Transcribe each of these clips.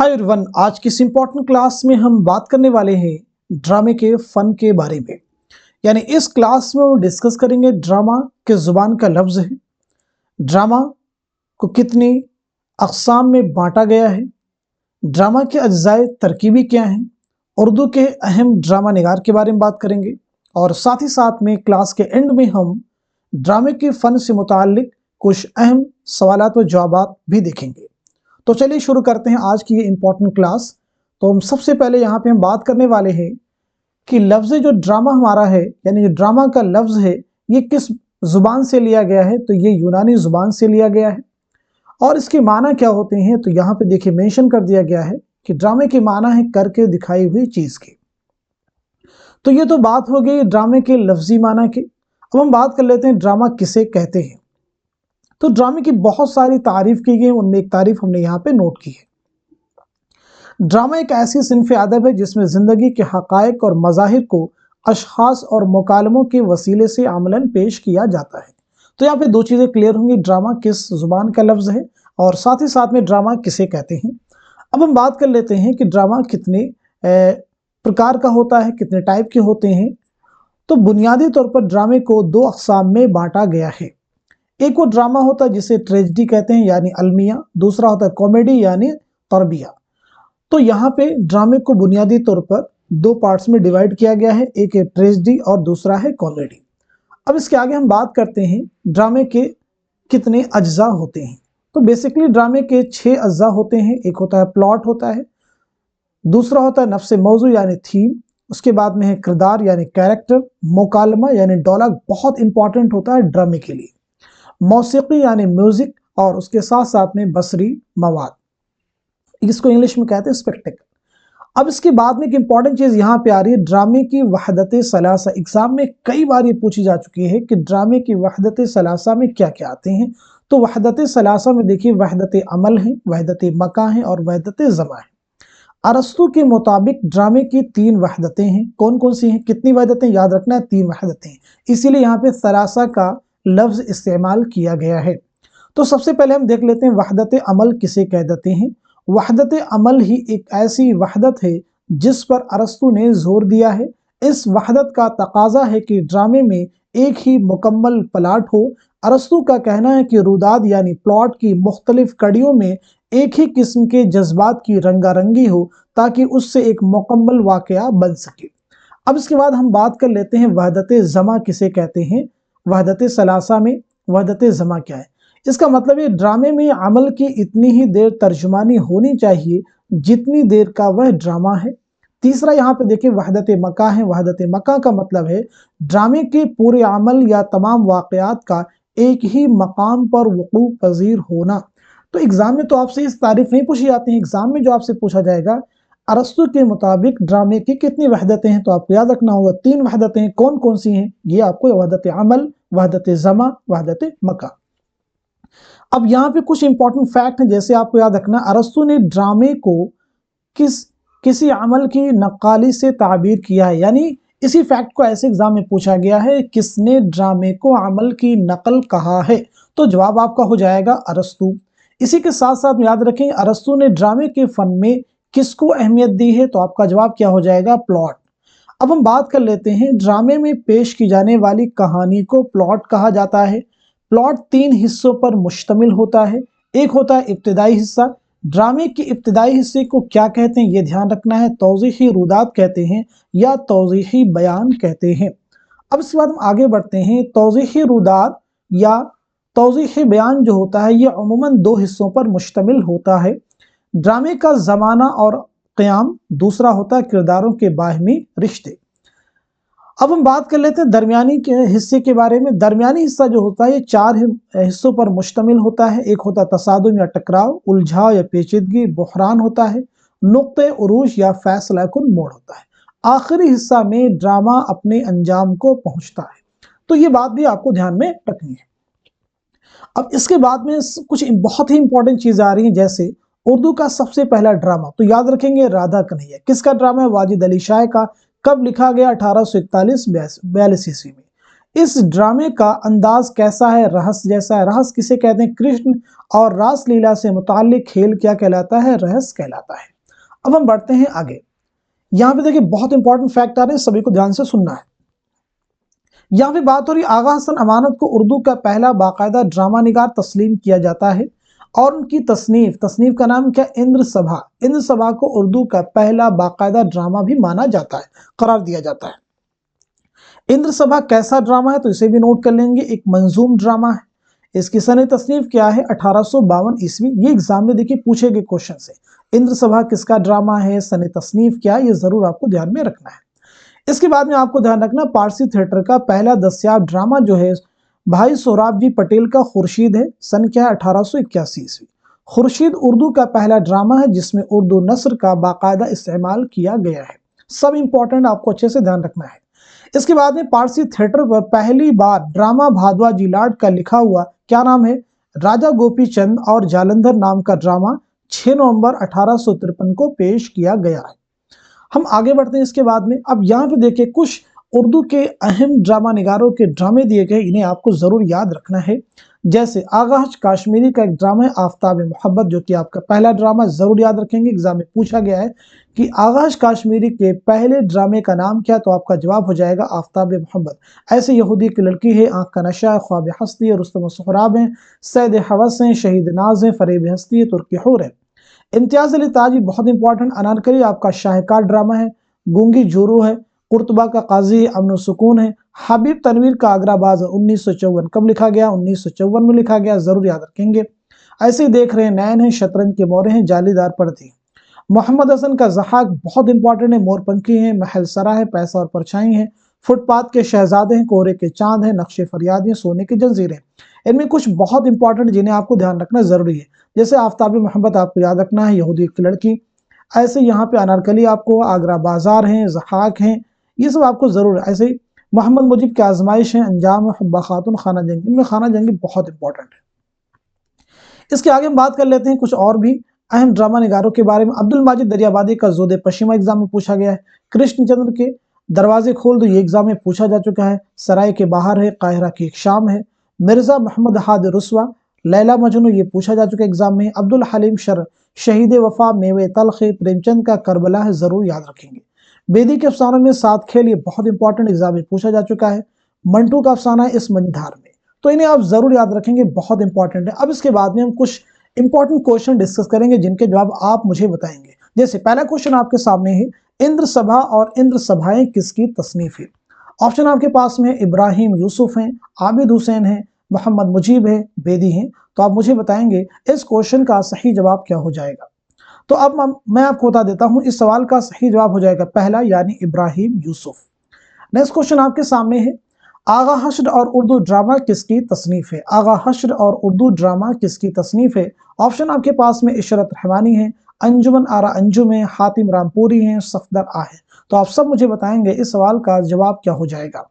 Hi everyone, आज की इस इम्पोर्टेंट क्लास में हम बात करने वाले हैं ड्रामे के फ़न के बारे में। यानी इस क्लास में हम डिस्कस करेंगे ड्रामा के ज़ुबान का लफ्ज़ है, ड्रामा को कितनी अक़साम में बांटा गया है, ड्रामा के अज्ज़ाए तरकीबी क्या हैं, उर्दू के अहम ड्रामा निगार के बारे में बात करेंगे और साथ ही साथ में क्लास के एंड में हम ड्रामे के फ़न से मुताल्लिक़ कुछ अहम सवालात व जवाबात भी देखेंगे। तो चलिए शुरू करते हैं आज की ये इम्पोर्टेंट क्लास। तो हम सबसे पहले यहाँ पे हम बात करने वाले हैं कि लफ्ज़ जो ड्रामा हमारा है, यानी जो ड्रामा का लफ्ज़ है, ये किस ज़ुबान से लिया गया है। तो ये यूनानी ज़ुबान से लिया गया है। और इसके माना क्या होते हैं, तो यहाँ पे देखिए मेंशन कर दिया गया है कि ड्रामे के माना है करके दिखाई हुई चीज़ के। तो ये तो बात हो गई ड्रामे के लफ्ज़ी माना की। अब हम बात कर लेते हैं ड्रामा किसे कहते हैं। तो ड्रामे की बहुत सारी तारीफ की गई, उनमें एक तारीफ हमने यहाँ पे नोट की है। ड्रामा एक ऐसी सिन्फ़ अदब है जिसमें ज़िंदगी के हक़ाइक़ और मज़ाहिर को अशख़ास और मुकालमों के वसीले से अमलन पेश किया जाता है। तो यहाँ पे दो चीज़ें क्लियर होंगी, ड्रामा किस ज़ुबान का लफ्ज़ है और साथ ही साथ में ड्रामा किसे कहते हैं। अब हम बात कर लेते हैं कि ड्रामा कितने प्रकार का होता है, कितने टाइप के होते हैं। तो बुनियादी तौर पर ड्रामे को दो अक़साम में बांटा गया है। एक वो ड्रामा होता है जिसे ट्रेजेडी कहते हैं यानी अलमिया, दूसरा होता है कॉमेडी यानी तरबिया। तो यहाँ पे ड्रामे को बुनियादी तौर पर दो पार्ट्स में डिवाइड किया गया है, एक है ट्रेजेडी और दूसरा है कॉमेडी। अब इसके आगे हम बात करते हैं ड्रामे के कितने अज्जा होते हैं। तो बेसिकली ड्रामे के 6 अज्जा होते हैं। एक होता है प्लॉट होता है, दूसरा होता है नफ्स मौजू यानी थीम, उसके बाद में है किरदार यानी कैरेक्टर, मुकालमा यानी डायलॉग बहुत इंपॉर्टेंट होता है ड्रामे के लिए, मौसीकी यानी म्यूजिक और उसके साथ साथ में बसरी मवाद, इसको इंग्लिश में कहते हैं स्पेक्टेकल। अब इसके बाद में एक इंपॉर्टेंट चीज़ यहाँ पे आ रही है, ड्रामे की वहदत सलासा। एग्जाम में कई बार ये पूछी जा चुकी है कि ड्रामे की वहदत सलासा में क्या क्या आते हैं। तो वहदत सलासा में देखिए वहदत अमल है, वहदत मका है और वहदत ज़मा है। अरस्तु के मुताबिक ड्रामे की 3 वहदतें हैं। कौन कौन सी हैं, कितनी वहदतें, याद रखना है 3 वहदतें, इसीलिए यहाँ पे सलासा का लफ्ज़ इस्तेमाल किया गया है। तो सबसे पहले हम देख लेते हैं वहदत अमल किसे कहते हैं। वहदत अमल ही एक ऐसी वहदत है जिस पर अरस्तु ने जोर दिया है। इस वहदत का तकाजा है कि ड्रामे में एक ही मुकम्मल प्लॉट हो। अरस्तु का कहना है कि रुदाद यानी प्लॉट की मुख्तलिफ कड़ियों में एक ही किस्म के जज्बात की रंगारंगी हो ताकि उससे एक मुकम्मल वाक़या बन सके। अब इसके बाद हम बात कर लेते हैं वहदत ज़मा किसे कहते हैं। वहदत सलासा में वहदत ज़मा क्या है। इसका मतलब है ड्रामे में अमल की इतनी ही देर तर्जुमानी होनी चाहिए जितनी देर का वह ड्रामा है। तीसरा यहाँ पे देखिए वहदत मका है। वहदत मका का मतलब है ड्रामे के पूरे अमल या तमाम वाक़यात का एक ही मकाम पर वक़ू पज़ीर होना। तो एग्ज़ाम में तो आपसे इस तारीफ नहीं पूछी जाती है, एग्ज़ाम में जो आपसे पूछा जाएगा अरस्तु के मुताबिक ड्रामे की कितनी वहदतें हैं, तो आपको याद रखना होगा 3 वहदतें। कौन कौन सी हैं, ये आपको वहदत अमल, वहदत ज़मा, वहदत मका। अब यहाँ पे कुछ इंपॉर्टेंट फैक्ट हैं, जैसे आपको याद रखना अरस्तु ने ड्रामे को किसी अमल की नक्काली से ताबीर किया है। यानी इसी फैक्ट को ऐसे एग्जाम में पूछा गया है, किसने ड्रामे को अमल की नकल कहा है, तो जवाब आपका हो जाएगा अरस्तु। इसी के साथ साथ याद रखें अरस्तु ने ड्रामे के फन में किसको अहमियत दी है, तो आपका जवाब क्या हो जाएगा, प्लॉट। अब हम बात कर लेते हैं ड्रामे में पेश की जाने वाली कहानी को प्लॉट कहा जाता है। प्लॉट 3 हिस्सों पर मुश्तमिल होता है। एक होता है इब्तिदाई हिस्सा। ड्रामे के इब्तिदाई हिस्से को क्या कहते हैं, ये ध्यान रखना है, तौज़ीही रुदात कहते हैं या तौज़ीही बयान कहते हैं। अब इसके बाद हम आगे बढ़ते हैं। तौज़ीही रुदात या तौज़ीही बयान जो होता है ये अमूमन 2 हिस्सों पर मुश्तमिल होता है, ड्रामे का ज़माना और क़याम, दूसरा होता है किरदारों के बाहमी रिश्ते। अब हम बात कर लेते हैं दरमियानी के हिस्से के बारे में। दरमियानी हिस्सा जो होता है ये 4 हिस्सों पर मुश्तमिल होता है। एक होता है तसादुम या टकराव, उलझाव या पेचीदगी, बुहरान होता है, नुक्ते उरूज या फैसला कुन मोड़ होता है। आखिरी हिस्सा में ड्रामा अपने अंजाम को पहुंचता है। तो ये बात भी आपको ध्यान में रखनी है। अब इसके बाद में कुछ बहुत ही इंपॉर्टेंट चीज़ें आ रही हैं, जैसे उर्दू का सबसे पहला ड्रामा, तो याद रखेंगे राधा कन्हैया। किसका ड्रामा है, वाजिद अली शाह का। कब लिखा गया, 1841-42 ईस्वी में। इस ड्रामे का अंदाज कैसा है, रहस्य जैसा है। रहस्य किसे कहते हैं, कृष्ण और रास लीला से मुताल्लिक खेल क्या कहलाता है, रहस्य कहलाता है। अब हम बढ़ते हैं आगे। यहाँ पे देखिए बहुत इंपॉर्टेंट फैक्ट आ रहे हैं, सभी को ध्यान से सुनना है। यहाँ पे बात हो रही आगा हसन अमानत को उर्दू का पहला बाकायदा ड्रामा निगार तस्लीम किया जाता है और उनकी तसनीफ का नाम क्या, इंद्र सभा को उर्दू का पहला बाकायदा ड्रामा भी माना जाता है, करार दिया जाता है। इंद्र सभा कैसा ड्रामा है तो इसे भी नोट कर लेंगे, एक मंजूम ड्रामा है। इसकी सन तसनीफ क्या है, 1852 ईस्वी। ये एग्जाम में देखिए पूछे गए क्वेश्चन से, इंद्र सभा किसका ड्रामा है, सन तसनीफ क्या है, ये जरूर आपको ध्यान में रखना है। इसके बाद में आपको ध्यान रखना पारसी थिएटर का पहला दस्याब ड्रामा जो है भाई सोहराब जी पटेल का खुर्शीद है, सन क्या है, 1881 ईस्वी। खुर्शीद उर्दू का पहला ड्रामा है जिसमें उर्दू नस्र का बाकायदा इस्तेमाल किया गया है। सब इंपॉर्टेंट आपको अच्छे से ध्यान रखना है। इसके बाद में पारसी थिएटर पर पहली बार ड्रामा भादवा जिलाड का लिखा हुआ क्या नाम है, राजा गोपी चंद और जालंधर नाम का ड्रामा 6 नवंबर 1853 को पेश किया गया है। हम आगे बढ़ते हैं इसके बाद में। अब यहाँ पे देखिए कुछ उर्दू के अहम ड्रामा निगारों के ड्रामे दिए गए, इन्हें आपको जरूर याद रखना है। जैसे आगाज काश्मीरी का एक ड्रामा है आफ्ताब मोहब्बत, जो कि आपका पहला ड्रामा, जरूर याद रखेंगे, एग्जाम में पूछा गया है कि आगाज काश्मीरी के पहले ड्रामे का नाम क्या, तो आपका जवाब हो जाएगा आफ्ताब मोहब्बत। ऐसे यहूदी की लड़की है, आंख का नशा, ख्वाब हस्ती है, रुस्तम सुहराब है, सैद हवस है, शहीद नाज है, फरेब हस्ती है, तुर्की हूर है। इम्तियाज अली ताजी बहुत इंपॉर्टेंट, अनारकली आपका शाहकार ड्रामा है, गूंगी जोरू है, कुर्तबा का काजी है, अमन सुकून है, हबीब तनवीर का आगराबाज 1954 कब लिखा गया, 1954 में लिखा गया, जरूर याद रखेंगे। ऐसे ही देख रहे हैं नैन है, शतरंज के मोरे हैं, जालीदार पर्दे। मोहम्मद हसन का जहाक बहुत इंपॉर्टेंट है, मोरपंखी है, महल सरा है, पैसा और परछाई है, फुटपाथ के शहजादे हैं, कोहरे के चांद है, नक्शे फरियाद है, सोने की जंजीरें। इनमें कुछ बहुत इंपॉर्टेंट जिन्हें आपको ध्यान रखना जरूरी है, जैसे आफ्ताबी मोहब्बत आपको याद रखना है, यहूदी की लड़की। ऐसे यहाँ पे अनारकली आपको, आगरा बाजार हैं, जहाक हैं, ये सब आपको जरूर। ऐसे ही मोहम्मद मुजीब की आजमाइश है, अंजाम हब्बा खातून, खाना जंगी। इनमें खाना जंगी बहुत इंपॉर्टेंट है। इसके आगे हम बात कर लेते हैं कुछ और भी अहम ड्रामा निगारों के बारे में। अब्दुल माजिद दरियाबादी का जोदे पश्चिमा एग्जाम में पूछा गया है। कृष्णचंद्र के दरवाजे खोल दो, ये एग्जाम में पूछा जा चुका है। सराय के बाहर है, काहिरा की एक शाम है। मिर्जा मोहम्मद हाद रुस्वा, लैला मजनू, ये पूछा जा चुका है एग्जाम में। अब्दुल हलीम शहीद वफा, मेवे तल्ख, प्रेमचंद का करबला है, जरूर याद रखेंगे। बेदी के अफसानों में सात खेल, ये बहुत इंपॉर्टेंट एग्जाम में पूछा जा चुका है। मंटू का अफसाना है इस मंझधार में, तो इन्हें आप जरूर याद रखेंगे, बहुत इंपॉर्टेंट है। अब इसके बाद में हम कुछ इंपॉर्टेंट क्वेश्चन डिस्कस करेंगे जिनके जवाब आप मुझे बताएंगे। जैसे पहला क्वेश्चन आपके सामने है, इंद्र सभा और इंद्र सभाएं किसकी तसनीफ है। ऑप्शन आपके पास में इब्राहिम यूसुफ हैं, आबिद हुसैन है, मोहम्मद मुजीब है, बेदी हैं। तो आप मुझे बताएंगे इस क्वेश्चन का सही जवाब क्या हो जाएगा। तो अब मैं आपको बता देता हूं, इस सवाल का सही जवाब हो जाएगा पहला, यानी इब्राहिम यूसुफ। नेक्स्ट क्वेश्चन आपके सामने है, आगा हश्र और उर्दू ड्रामा किसकी तसनीफ है। आगा हश्र और उर्दू ड्रामा किसकी तसनीफ है। ऑप्शन आपके पास में इशरत रहमानी है, अंजुमन आरा अंजुम है, हातिम रामपुरी है, सफदर आ है। तो आप सब मुझे बताएंगे इस सवाल का जवाब क्या हो जाएगा।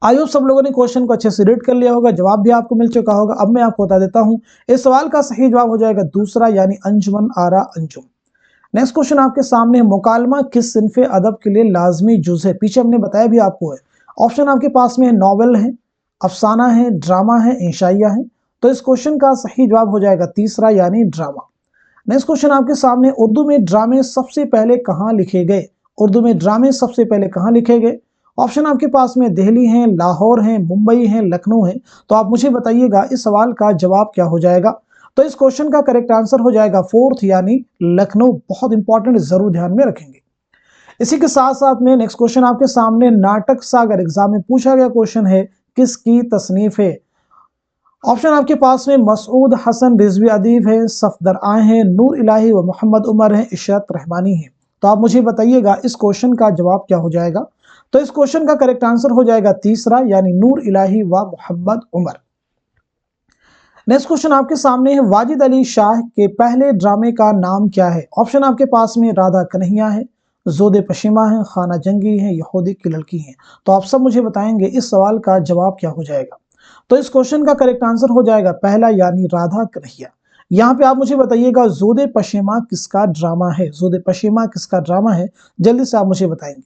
आई होप सब लोगों ने क्वेश्चन को अच्छे से रीड कर लिया होगा, जवाब भी आपको मिल चुका होगा। अब मैं आपको बता देता हूं, इस सवाल का सही जवाब हो जाएगा दूसरा, यानी अंजुमन आरा अंजुम। नेक्स्ट क्वेश्चन आपके सामने, मुकालमा किस सिनफे अदब के लिए लाजमी जुज है। पीछे हमने बताया भी आपको है। ऑप्शन आपके पास में नॉवेल है, अफसाना है, ड्रामा है, इंशाइया है। तो इस क्वेश्चन का सही जवाब हो जाएगा तीसरा, यानी ड्रामा। नेक्स्ट क्वेश्चन आपके सामने, उर्दू में ड्रामे सबसे पहले कहाँ लिखे गए। उर्दू में ड्रामे सबसे पहले कहाँ लिखे गए। ऑप्शन आपके पास में दिल्ली है, लाहौर है, मुंबई है, लखनऊ है। तो आप मुझे बताइएगा इस सवाल का जवाब क्या हो जाएगा। तो इस क्वेश्चन का करेक्ट आंसर हो जाएगा फोर्थ, यानी लखनऊ। बहुत इंपॉर्टेंट, जरूर ध्यान में रखेंगे। इसी के साथ साथ में नेक्स्ट क्वेश्चन आपके सामने, नाटक सागर एग्जाम में पूछा गया क्वेश्चन है, किसकी तसनीफ है। ऑप्शन आपके पास में मसूद हसन रिजवी अदीब है, सफदर आए हैं, नूर इलाही व मोहम्मद उमर है, इशरत रहमानी है। तो आप मुझे बताइएगा इस क्वेश्चन का जवाब क्या हो जाएगा। तो इस क्वेश्चन का करेक्ट आंसर हो जाएगा तीसरा, यानी नूर इलाही व मोहम्मद उमर। नेक्स्ट क्वेश्चन आपके सामने है, वाजिद अली शाह के पहले ड्रामे का नाम क्या है। ऑप्शन आपके पास में राधा कन्हैया है, जोदे पश्चिमा है, खाना जंगी है, यहूदी की लड़की है। तो आप सब मुझे बताएंगे इस सवाल का जवाब क्या हो जाएगा। तो इस क्वेश्चन का करेक्ट आंसर हो जाएगा पहला, यानी राधा कन्हैया। यहाँ पे आप मुझे बताइएगा जोदे पश्चिमा किसका ड्रामा है। जोदे पश्चिमा किसका ड्रामा है, जल्दी से आप मुझे बताएंगे।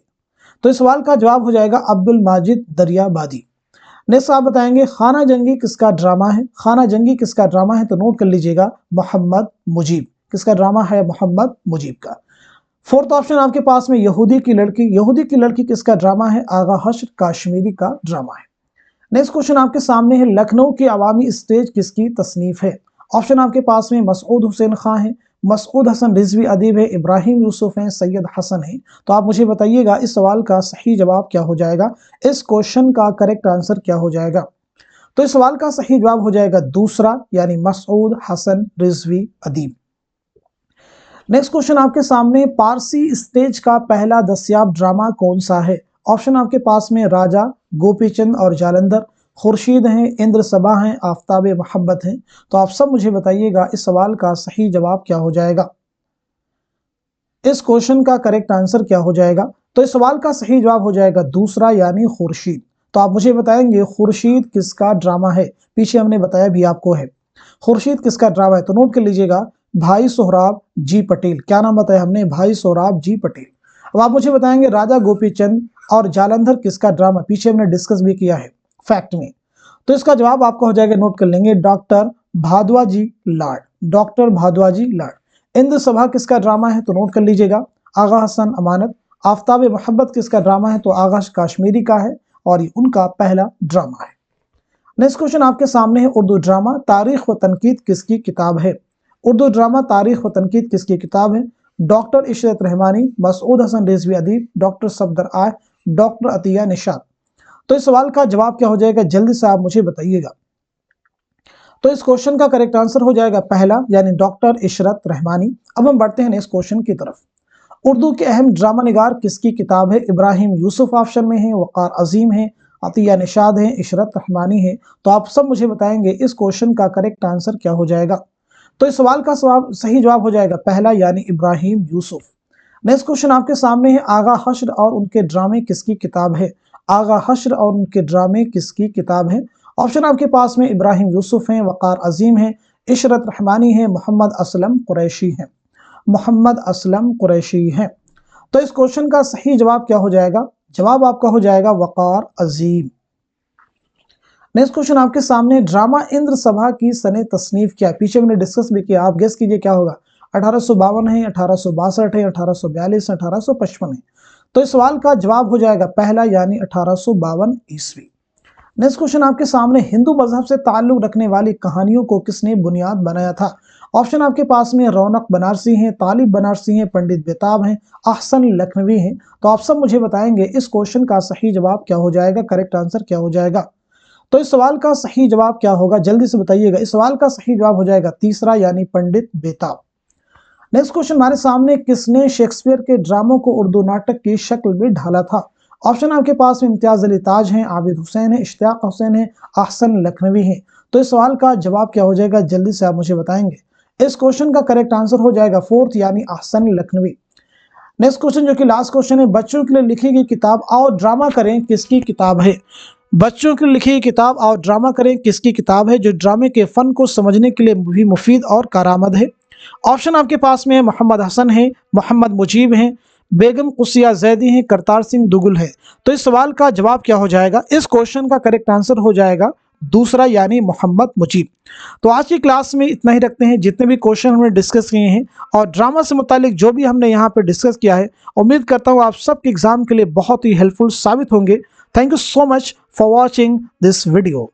तो इस सवाल का जवाब हो जाएगा अब्दुल माजिद दरियाबादी। नेक्स्ट आप बताएंगे, खाना जंगी किसका ड्रामा है। खाना जंगी किसका ड्रामा है, तो नोट कर लीजिएगा मोहम्मद मुजीब। किसका ड्रामा है? मोहम्मद मुजीब का। फोर्थ ऑप्शन आपके पास में यहूदी की लड़की किसका ड्रामा है? आगा हश्र काश्मीरी का ड्रामा है। नेक्स्ट क्वेश्चन आपके सामने है, लखनऊ की अवामी स्टेज किसकी तसनीफ है? ऑप्शन आपके पास में मसूद हुसैन खां है, मसूद हसन रिजवी अदीब है, इब्राहिम यूसुफ है, सैयद हसन है। तो आप मुझे बताइएगा इस सवाल का सही जवाब क्या हो जाएगा, इस क्वेश्चन का करेक्ट आंसर क्या हो जाएगा? तो इस सवाल का सही जवाब हो जाएगा दूसरा, यानी मसूद हसन रिजवी अदीब। नेक्स्ट क्वेश्चन आपके सामने, पारसी स्टेज का पहला दस्याब ड्रामा कौन सा है? ऑप्शन आपके पास में राजा, गोपीचंद और जालंधर, खुर्शीद हैं, इंद्र सबा हैं, आफ्ताब मोहब्बत हैं। तो आप सब मुझे बताइएगा इस सवाल का सही जवाब क्या हो जाएगा, इस क्वेश्चन का करेक्ट आंसर क्या हो जाएगा? तो इस सवाल का सही जवाब हो जाएगा दूसरा, यानी खुर्शीद। तो आप मुझे बताएंगे खुर्शीद किसका ड्रामा है? पीछे हमने बताया भी आपको है, खुर्शीद किसका ड्रामा है? तो नोट कर लीजिएगा, भाई सोहराब जी पटेल। क्या नाम बताया हमने? भाई सोहराब जी पटेल। अब आप मुझे बताएंगे राजा गोपीचंद और जालंधर किसका ड्रामा? पीछे हमने डिस्कस भी किया है फैक्ट में। तो इसका जवाब आपका हो जाएगा, नोट कर लेंगे, डॉक्टर भारद्वाजी लाड, डॉक्टर भारद्वाजी लाड। इंद्र सभा किसका ड्रामा है? तो नोट कर लीजिएगा, आगा हसन अमानत। आफ्ताब मोहब्बत किसका ड्रामा है? तो आगा काश्मीरी का है और ये उनका पहला ड्रामा है। नेक्स्ट क्वेश्चन आपके सामने है, उर्दू ड्रामा तारीख व तनकीद किसकी किताब है? उर्दू ड्रामा तारीख व तनकीद किसकी किताब है? डॉक्टर इशरत रहमानी, मसूद हसन रिजवी अदीब, डॉक्टर सफदर आय, डॉक्टर अतिया निशाद। तो इस सवाल का जवाब क्या हो जाएगा, जल्दी से आप मुझे बताइएगा। तो इस क्वेश्चन का करेक्ट आंसर हो जाएगा पहला, यानी डॉक्टर इशरत रहमानी। अब हम बढ़ते हैं नेक्स्ट क्वेश्चन की तरफ। उर्दू के अहम ड्रामा निगार किसकी किताब है? इब्राहिम यूसुफ ऑप्शन में है, वकार अजीम है, अतिया निशाद है, इशरत रहमानी है। तो आप सब मुझे बताएंगे इस क्वेश्चन का करेक्ट आंसर क्या हो जाएगा? तो इस सवाल का सही जवाब हो जाएगा पहला, यानी इब्राहिम यूसुफ। नेक्स्ट क्वेश्चन आपके सामने है, आगा हश्र और उनके ड्रामे किसकी किताब है? आगा हश्र और उनके ड्रामे किसकी किताब है? ऑप्शन आपके पास में इब्राहिम यूसुफ हैं, वकार अजीम है, इशरत रहमानी है, मोहम्मद असलम कुरैशी है, मोहम्मद असलम कुरैशी है। तो इस क्वेश्चन का सही जवाब क्या हो जाएगा? जवाब आपका हो जाएगा वकार अजीम। नेक्स्ट क्वेश्चन आपके सामने, ड्रामा इंद्र सभा की सने तसनीफ क्या है? पीछे हमने डिस्कस भी किया, आप गेस कीजिए क्या होगा। 1852 है, 1862 है, 1842 है, 1855 है। तो इस सवाल का जवाब हो जाएगा पहला, यानी 1852 ईस्वी। नेक्स्ट क्वेश्चन आपके सामने, हिंदू मजहब से ताल्लुक रखने वाली कहानियों को किसने बुनियाद बनाया था? ऑप्शन आपके पास में रौनक बनारसी हैं, तालिब बनारसी हैं, पंडित बेताब हैं, अहसन लखनवी हैं। तो आप सब मुझे बताएंगे इस क्वेश्चन का सही जवाब क्या हो जाएगा, करेक्ट आंसर क्या हो जाएगा? तो इस सवाल का सही जवाब क्या होगा, जल्दी से बताइएगा। इस सवाल का सही जवाब हो जाएगा तीसरा, यानी पंडित बेताब। नेक्स्ट क्वेश्चन हमारे सामने, किसने शेक्सपियर के ड्रामों को उर्दू नाटक की शक्ल में ढाला था? ऑप्शन आपके पास में इम्तियाज अली ताज हैं, आबिद हुसैन है, इश्तियाक हुसैन है, अहसन लखनवी है। तो इस सवाल का जवाब क्या हो जाएगा, जल्दी से आप मुझे बताएंगे। इस क्वेश्चन का करेक्ट आंसर हो जाएगा फोर्थ, यानी अहसन लखनवी। नेक्स्ट क्वेश्चन जो कि लास्ट क्वेश्चन है, बच्चों के लिए लिखी गई किताब आओ ड्रामा करें किसकी किताब है? बच्चों के लिए लिखी गई किताब आओ ड्रामा करें किसकी किताब है, जो ड्रामे के फन को समझने के लिए भी मुफीद और कारआमद है? ऑप्शन आपके पास में मोहम्मद हसन है, मोहम्मद मुजीब हैं, बेगम कुसिया जैदी हैं, करतार सिंह दुगुल है। तो इस सवाल का जवाब क्या हो जाएगा? इस क्वेश्चन का करेक्ट आंसर हो जाएगा दूसरा, यानी मोहम्मद मुजीब। तो आज की क्लास में इतना ही रखते हैं। जितने भी क्वेश्चन हमने डिस्कस किए हैं और ड्रामा से मुतालिक जो भी हमने यहाँ पे डिस्कस किया है, उम्मीद करता हूँ आप सबके एग्जाम के लिए बहुत ही हेल्पफुल साबित होंगे। Thank you so much for watching this video.